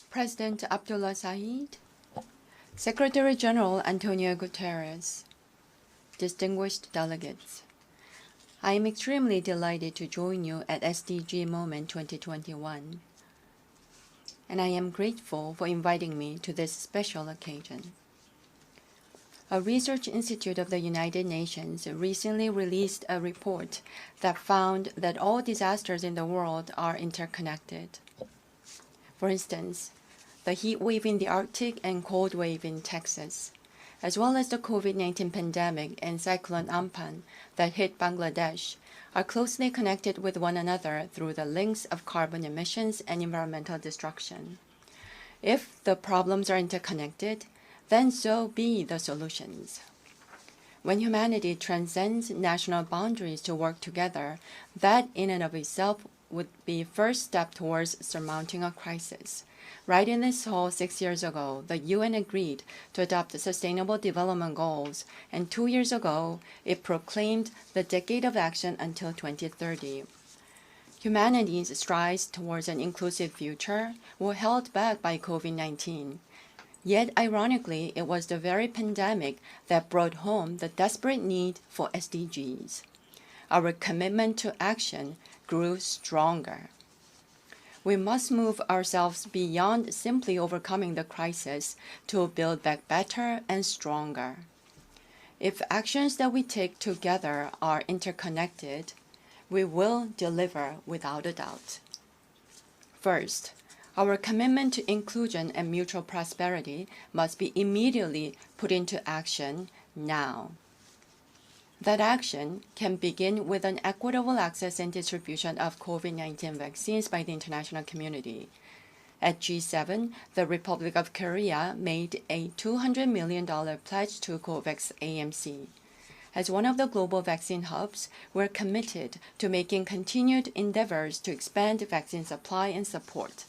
President Abdullah Saeed, Secretary General Antonio Guterres, distinguished delegates, I am extremely delighted to join you at SDG Moment 2021, and I am grateful for inviting me to this special occasion. A research institute of the United Nations recently released a report that found that all disasters in the world are interconnected. For instance, the heat wave in the Arctic and cold wave in Texas, as well as the COVID-19 pandemic and Cyclone Amphan that hit Bangladesh, are closely connected with one another through the links of carbon emissions and environmental destruction. If the problems are interconnected, then so be the solutions. When humanity transcends national boundaries to work together, that in and of itself would be first step towards surmounting a crisis. Right in this hall 6 years ago, the UN agreed to adopt the Sustainable Development Goals, and 2 years ago, it proclaimed the Decade of Action until 2030. Humanity's strides towards an inclusive future were held back by COVID-19. Yet, ironically, it was the very pandemic that brought home the desperate need for SDGs. Our commitment to action grew stronger. We must move ourselves beyond simply overcoming the crisis to build back better and stronger. If actions that we take together are interconnected, we will deliver without a doubt. First, our commitment to inclusion and mutual prosperity must be immediately put into action now. That action can begin with an equitable access and distribution of COVID-19 vaccines by the international community. At G7, the Republic of Korea made a $200 million pledge to COVAX AMC. As one of the global vaccine hubs, we're committed to making continued endeavors to expand vaccine supply and support.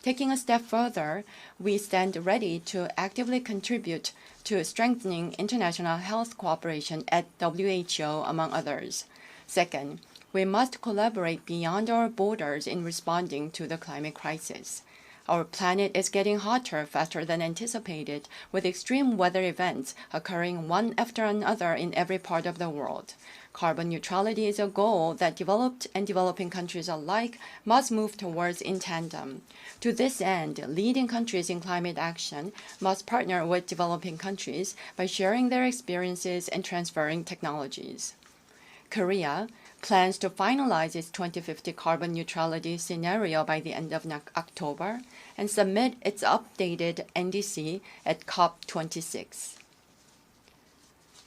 Taking a step further, we stand ready to actively contribute to strengthening international health cooperation at WHO, among others. Second, we must collaborate beyond our borders in responding to the climate crisis. Our planet is getting hotter faster than anticipated, with extreme weather events occurring one after another in every part of the world. Carbon neutrality is a goal that developed and developing countries alike must move towards in tandem. To this end, leading countries in climate action must partner with developing countries by sharing their experiences and transferring technologies. Korea plans to finalize its 2050 carbon neutrality scenario by the end of October and submit its updated NDC at COP26.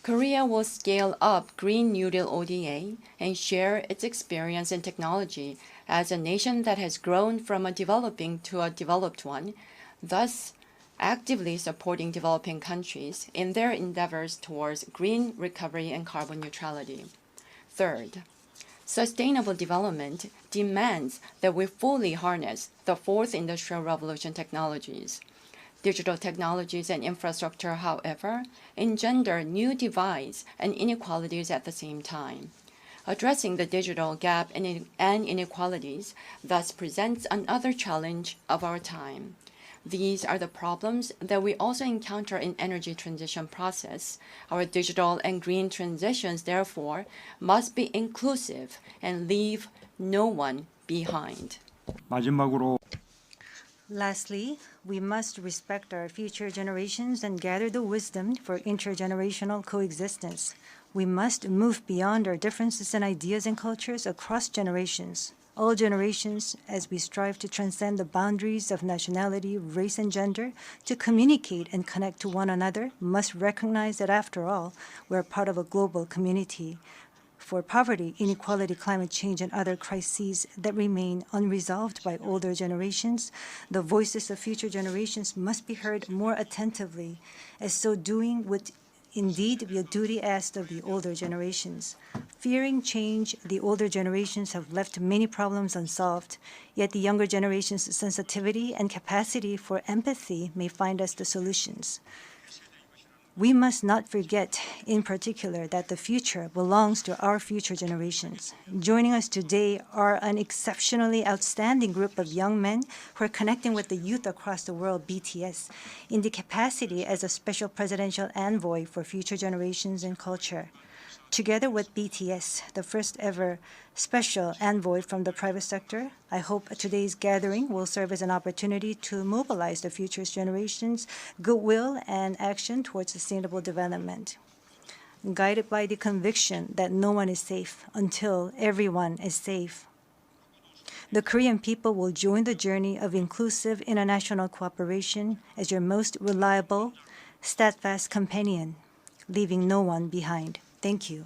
Korea will scale up Green New Deal ODA and share its experience and technology as a nation that has grown from a developing to a developed one, thus actively supporting developing countries in their endeavors towards green recovery and carbon neutrality. Third, sustainable development demands that we fully harness the fourth industrial revolution technologies. Digital technologies and infrastructure, however, engender new divides and inequalities at the same time. Addressing the digital gap and inequalities thus presents another challenge of our time. These are the problems that we also encounter in energy transition process. Our digital and green transitions, therefore, must be inclusive and leave no one behind. 마지막으로 Lastly, we must respect our future generations and gather the wisdom for intergenerational coexistence. We must move beyond our differences in ideas and cultures across generations. All generations, as we strive to transcend the boundaries of nationality, race, and gender, to communicate and connect to one another, must recognize that, after all, we're part of a global community. For poverty, inequality, climate change, and other crises that remain unresolved by older generations, the voices of future generations must be heard more attentively, as so doing would indeed be a duty asked of the older generations. Fearing change, the older generations have left many problems unsolved, yet the younger generation's sensitivity and capacity for empathy may find us the solutions. We must not forget, in particular, that the future belongs to our future generations. Joining us today are an exceptionally outstanding group of young men who are connecting with the youth across the world, BTS, in the capacity as a special presidential envoy for future generations and culture. Together with BTS, the first ever special envoy from the private sector, I hope today's gathering will serve as an opportunity to mobilize the future's generations' goodwill and action towards sustainable development. Guided by the conviction that no one is safe until everyone is safe, the Korean people will join the journey of inclusive international cooperation as your most reliable, steadfast companion, leaving no one behind. Thank you.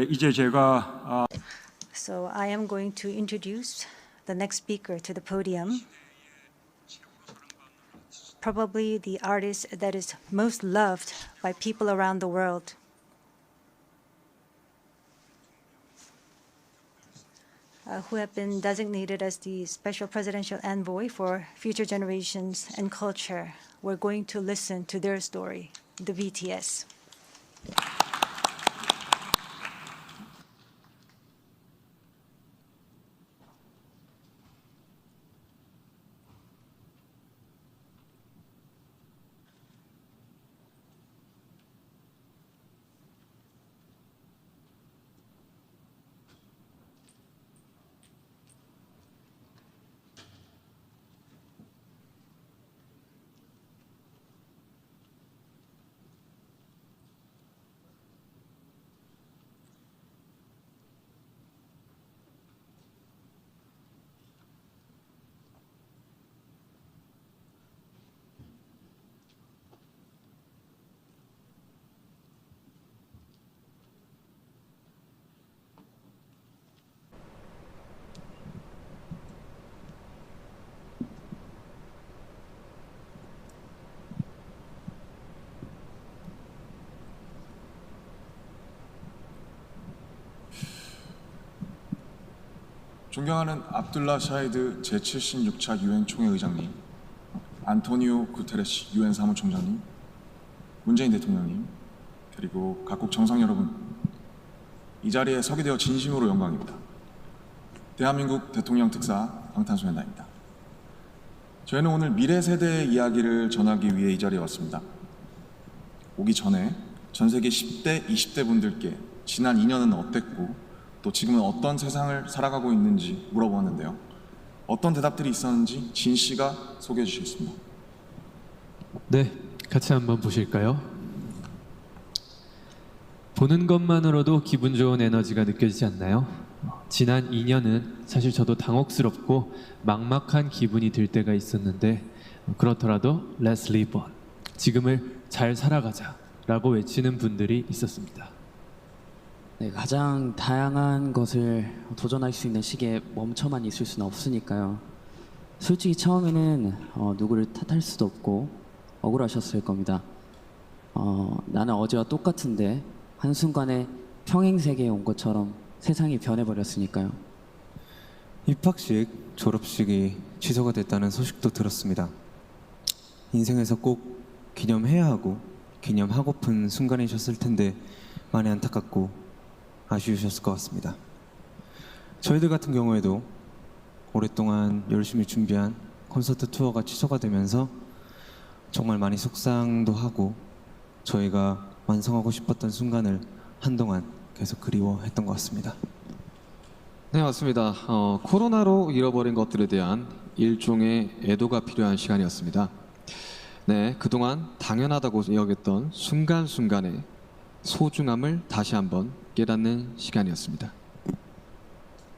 이제 제가 So I am going to introduce the next speaker to the podium. Probably the artist that is most loved by people around the world. Who have been designated as the special presidential envoy for future generations and culture. We're going to listen to their story, the BTS. 존경하는 압둘라 샤히드 제76차 유엔 총회 의장님, 안토니오 구테레시 유엔 사무총장님, 문재인 대통령님, 그리고 각국 정상 여러분, 이 자리에 서게 되어 진심으로 영광입니다. 대한민국 대통령 특사 방탄소년단입니다. 저희는 오늘 미래 세대의 이야기를 전하기 위해 이 자리에 왔습니다. 오기 전에 전 세계 10대, 20대 분들께 지난 2년은 어땠고 또 지금은 어떤 세상을 살아가고 있는지 물어보았는데요. 어떤 대답들이 있었는지 진 씨가 소개해 주시겠습니다. 네, 같이 한번 보실까요? 보는 것만으로도 기분 좋은 에너지가 느껴지지 않나요? 지난 2년은 사실 저도 당혹스럽고 막막한 기분이 들 때가 있었는데 그렇더라도 Let's live on, 지금을 잘 살아가자 라고 외치는 분들이 있었습니다. 네, 가장 다양한 것을 도전할 수 있는 시기에 멈춰만 있을 수는 없으니까요. 솔직히 처음에는 누구를 탓할 수도 없고 억울하셨을 겁니다. 나는 어제와 똑같은데 한순간에 평행세계에 온 것처럼 세상이 변해버렸으니까요. 입학식, 졸업식이 취소가 됐다는 소식도 들었습니다. 인생에서 꼭 기념해야 하고 기념하고픈 순간이셨을 텐데 많이 안타깝고 아쉬우셨을 것 같습니다. 저희들 같은 경우에도 오랫동안 열심히 준비한 콘서트 투어가 취소가 되면서 정말 많이 속상도 하고 저희가 완성하고 싶었던 순간을 한동안 계속 그리워했던 것 같습니다. 네, 맞습니다. 코로나로 잃어버린 것들에 대한 일종의 애도가 필요한 시간이었습니다. 네, 그동안 당연하다고 여겼던 순간순간의 소중함을 다시 한번 깨닫는 시간이었습니다.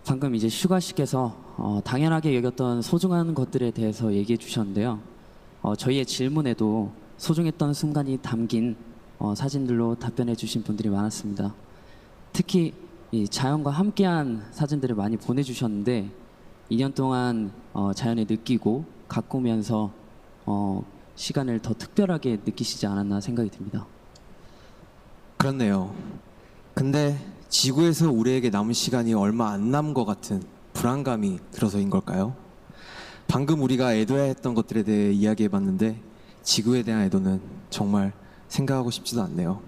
방금 이제 슈가 씨께서 당연하게 여겼던 소중한 것들에 대해서 얘기해 주셨는데요. 저희의 질문에도 소중했던 순간이 담긴 사진들로 답변해 주신 분들이 많았습니다. 특히 이 자연과 함께한 사진들을 많이 보내주셨는데 2년 동안 자연을 느끼고 가꾸면서 시간을 더 특별하게 느끼시지 않았나 생각이 듭니다. 그렇네요. 근데 지구에서 우리에게 남은 시간이 얼마 안 남은 것 같은 불안감이 들어서인 걸까요? 방금 우리가 애도했던 것들에 대해 이야기해봤는데 지구에 대한 애도는 정말 생각하고 싶지도 않네요.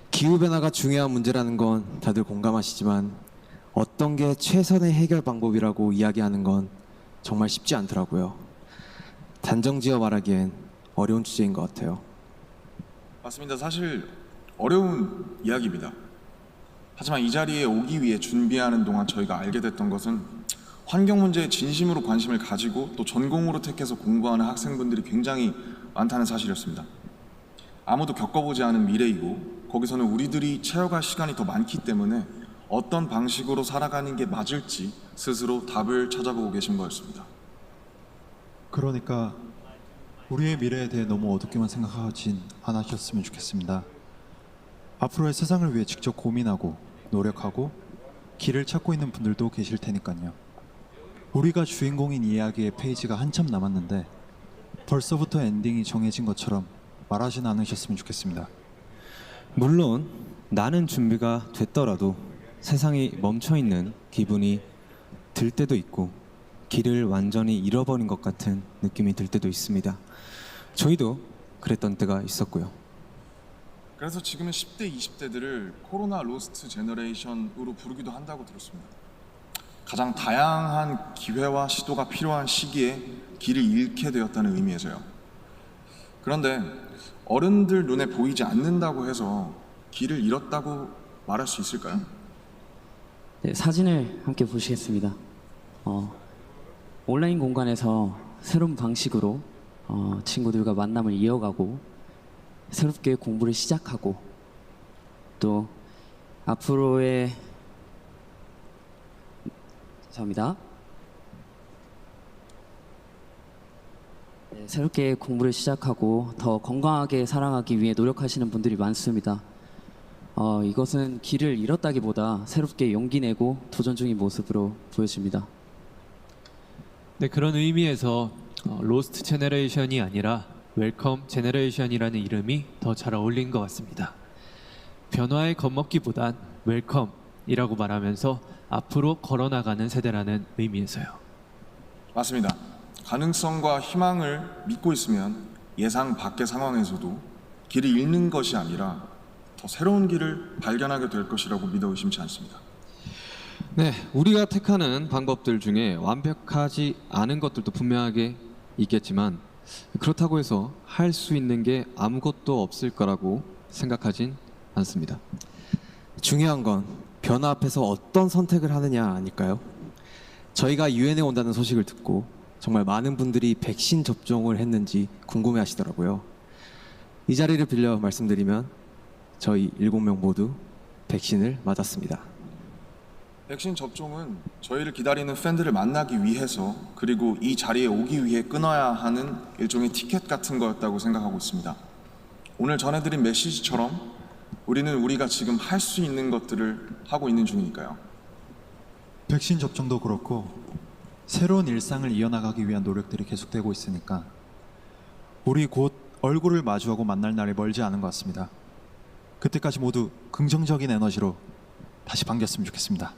기후변화가 중요한 문제라는 건 다들 공감하시지만 어떤 게 최선의 해결 방법이라고 이야기하는 건 정말 쉽지 않더라고요. 단정지어 말하기엔 어려운 주제인 것 같아요. 맞습니다. 사실 어려운 이야기입니다. 하지만 이 자리에 오기 위해 준비하는 동안 저희가 알게 됐던 것은 환경 문제에 진심으로 관심을 가지고 또 전공으로 택해서 공부하는 학생분들이 굉장히 많다는 사실이었습니다. 아무도 겪어보지 않은 미래이고 거기서는 우리들이 채워갈 시간이 더 많기 때문에 어떤 방식으로 살아가는 게 맞을지 스스로 답을 찾아보고 계신 거였습니다. 그러니까 우리의 미래에 대해 너무 어둡게만 생각하진 않으셨으면 좋겠습니다. 앞으로의 세상을 위해 직접 고민하고 노력하고 길을 찾고 있는 분들도 계실 테니까요. 우리가 주인공인 이야기의 페이지가 한참 남았는데 벌써부터 엔딩이 정해진 것처럼 말하진 않으셨으면 좋겠습니다. 물론 나는 준비가 됐더라도 세상이 멈춰있는 기분이 들 때도 있고 길을 완전히 잃어버린 것 같은 느낌이 들 때도 있습니다. 저희도 그랬던 때가 있었고요. 그래서 지금은 10대, 20대들을 코로나 로스트 제너레이션으로 부르기도 한다고 들었습니다. 가장 다양한 기회와 시도가 필요한 시기에 길을 잃게 되었다는 의미에서요. 그런데 어른들 눈에 보이지 않는다고 해서 길을 잃었다고 말할 수 있을까요? 네, 사진을 함께 보시겠습니다. 온라인 공간에서 새로운 방식으로 친구들과 만남을 이어가고 새롭게 공부를 시작하고 또 앞으로의 감사합니다. 네, 새롭게 공부를 시작하고 더 건강하게 살아가기 위해 노력하시는 분들이 많습니다. 이것은 길을 잃었다기보다 새롭게 용기 내고 도전 중인 모습으로 보여집니다. 네, 그런 의미에서 로스트 제너레이션이 아니라 웰컴 제너레이션이라는 이름이 더 잘 어울린 것 같습니다. 변화에 겁먹기보단 웰컴이라고 말하면서 앞으로 걸어나가는 세대라는 의미에서요. 맞습니다. 가능성과 희망을 믿고 있으면 예상 밖의 상황에서도 길을 잃는 것이 아니라 더 새로운 길을 발견하게 될 것이라고 믿어 의심치 않습니다. 네, 우리가 택하는 방법들 중에 완벽하지 않은 것들도 분명하게 있겠지만 그렇다고 해서 할 수 있는 게 아무것도 없을 거라고 생각하진 않습니다. 중요한 건 변화 앞에서 어떤 선택을 하느냐 아닐까요? 저희가 유엔에 온다는 소식을 듣고 정말 많은 분들이 백신 접종을 했는지 궁금해 하시더라고요. 이 자리를 빌려 말씀드리면 저희 7명 모두 백신을 맞았습니다. 백신 접종은 저희를 기다리는 팬들을 만나기 위해서 그리고 이 자리에 오기 위해 끊어야 하는 일종의 티켓 같은 거였다고 생각하고 있습니다. 오늘 전해드린 메시지처럼 우리는 우리가 지금 할 수 있는 것들을 하고 있는 중이니까요. 백신 접종도 그렇고 새로운 일상을 이어나가기 위한 노력들이 계속되고 있으니까 우리 곧 얼굴을 마주하고 만날 날이 멀지 않은 것 같습니다. 그때까지 모두 긍정적인 에너지로 다시 반겼으면 좋겠습니다.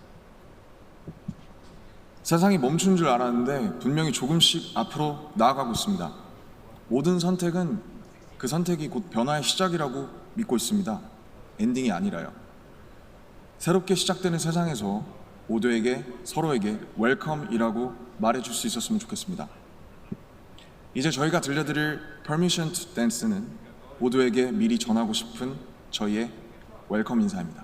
세상이 멈춘 줄 알았는데 분명히 조금씩 앞으로 나아가고 있습니다. 모든 선택은 그 선택이 곧 변화의 시작이라고 믿고 있습니다. 엔딩이 아니라요. 새롭게 시작되는 세상에서 모두에게 서로에게 웰컴이라고 말해줄 수 있었으면 좋겠습니다. 이제 저희가 들려드릴 Permission to Dance는 모두에게 미리 전하고 싶은 저희의 웰컴 인사입니다.